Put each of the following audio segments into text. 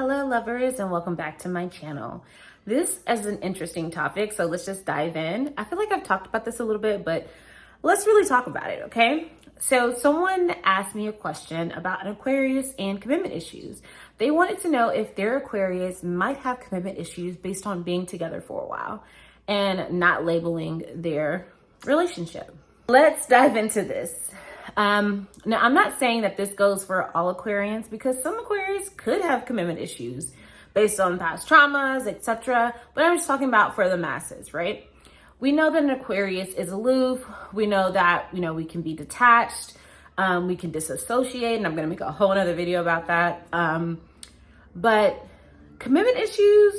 Hello lovers and welcome back to my channel. This is an interesting topic, so let's just dive in. I feel like I've talked about this a little bit, but let's really talk about it, okay? So someone asked me a question about an Aquarius and commitment issues. They wanted to know if their Aquarius might have commitment issues based on being together for a while and not labeling their relationship. Let's dive into this. Now, I'm not saying that this goes for all Aquarians because some Aquarians could have commitment issues based on past traumas, etc. But I'm just talking about for the masses, right? We know that an Aquarius is aloof. We know that, we can be detached. We can disassociate, and I'm going to make a whole nother video about that. But commitment issues,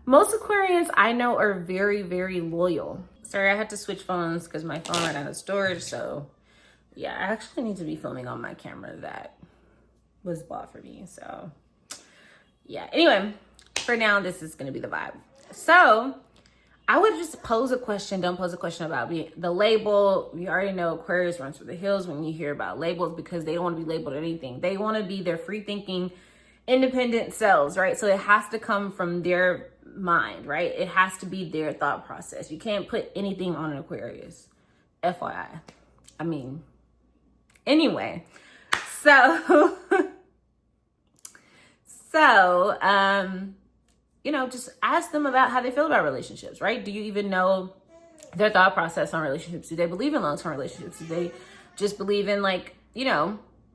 most Aquarians I know are very, very loyal. Sorry, I had to switch phones because my phone ran out of storage. So yeah, I actually need to be filming on my camera that was bought for me. So yeah, anyway, for now, this is going to be the vibe. So I would just pose a question. Don't pose a question about the label. We already know Aquarius runs for the hills when you hear about labels because they don't want to be labeled anything. They want to be their free thinking, independent selves, right? So it has to come from their mind, right? It has to be their thought process. You can't put anything on an Aquarius. FYI. I mean, anyway. So, just ask them about how they feel about relationships, right? Do you even know their thought process on relationships? Do they believe in long-term relationships? Do they just believe in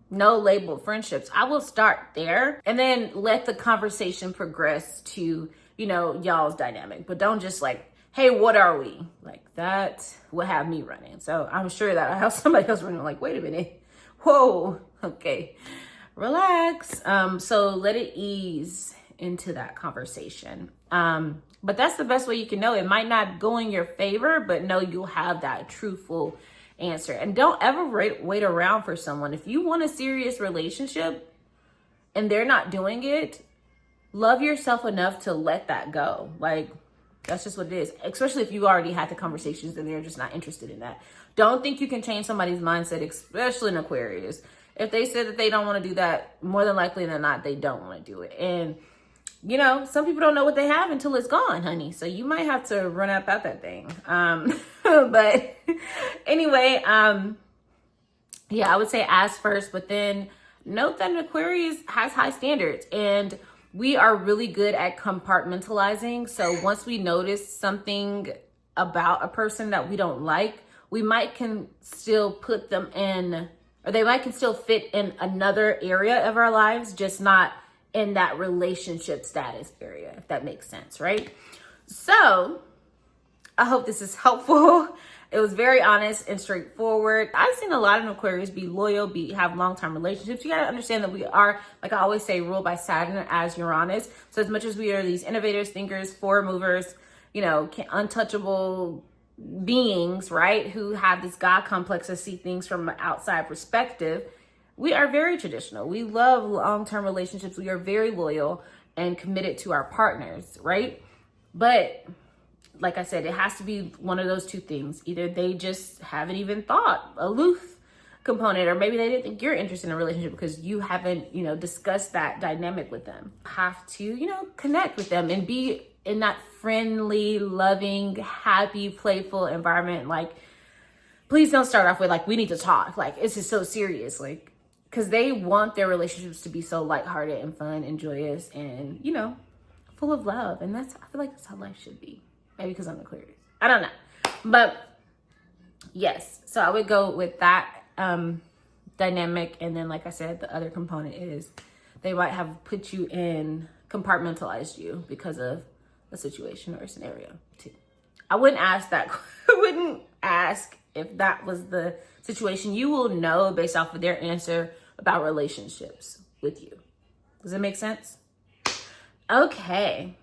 no label friendships? I will start there and then let the conversation progress to, y'all's dynamic. But don't just hey, what are we? That would have me running. So I'm sure that I have somebody else running wait a minute. Whoa, okay, relax. So let it ease into that conversation. But that's the best way you can know. It might not go in your favor, but know you'll have that truthful answer. And don't ever wait around for someone. If you want a serious relationship and they're not doing it, love yourself enough to let that go. That's just what it is. Especially if you already had the conversations and they're just not interested in that. Don't think you can change somebody's mindset, especially in Aquarius. If they said that they don't want to do that, more than likely than not, they don't want to do it. And some people don't know what they have until it's gone, honey. So you might have to run up out that thing. But anyway, yeah, I would say ask first, but then note that an Aquarius has high standards and we are really good at compartmentalizing. So once we notice something about a person that we don't like, we can still put them in, or they can still fit in another area of our lives, just not in that relationship status area, if that makes sense, right? So I hope this is helpful. It was very honest and straightforward. I've seen a lot of Aquarius be loyal, have long-term relationships. You got to understand that we are, like I always say, ruled by Saturn as Uranus. So as much as we are these innovators, thinkers, forward movers, untouchable beings, right, who have this God complex to see things from an outside perspective, we are very traditional. We love long-term relationships. We are very loyal and committed to our partners, right? But like I said, it has to be one of those two things. Either they just haven't even thought aloof component, or maybe they didn't think you're interested in a relationship because you haven't, discussed that dynamic with them. Have to, connect with them and be in that friendly, loving, happy, playful environment. Please don't start off with we need to talk. This is so serious. Because they want their relationships to be so lighthearted and fun and joyous and, full of love. And I feel like that's how life should be. Maybe because I'm Aquarius. I don't know. But yes, so I would go with that dynamic. And then, like I said, the other component is they might have put you in, compartmentalized you because of a situation or a scenario too. I wouldn't ask that. I wouldn't ask if that was the situation. You will know based off of their answer about relationships with you. Does it make sense? Okay.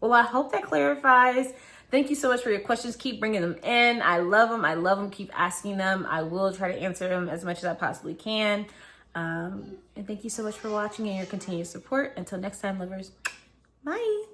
Well, I hope that clarifies. Thank you so much for your questions. Keep bringing them in. I love them. I love them. Keep asking them. I will try to answer them as much as I possibly can. And thank you so much for watching and your continued support. Until next time, lovers. Bye.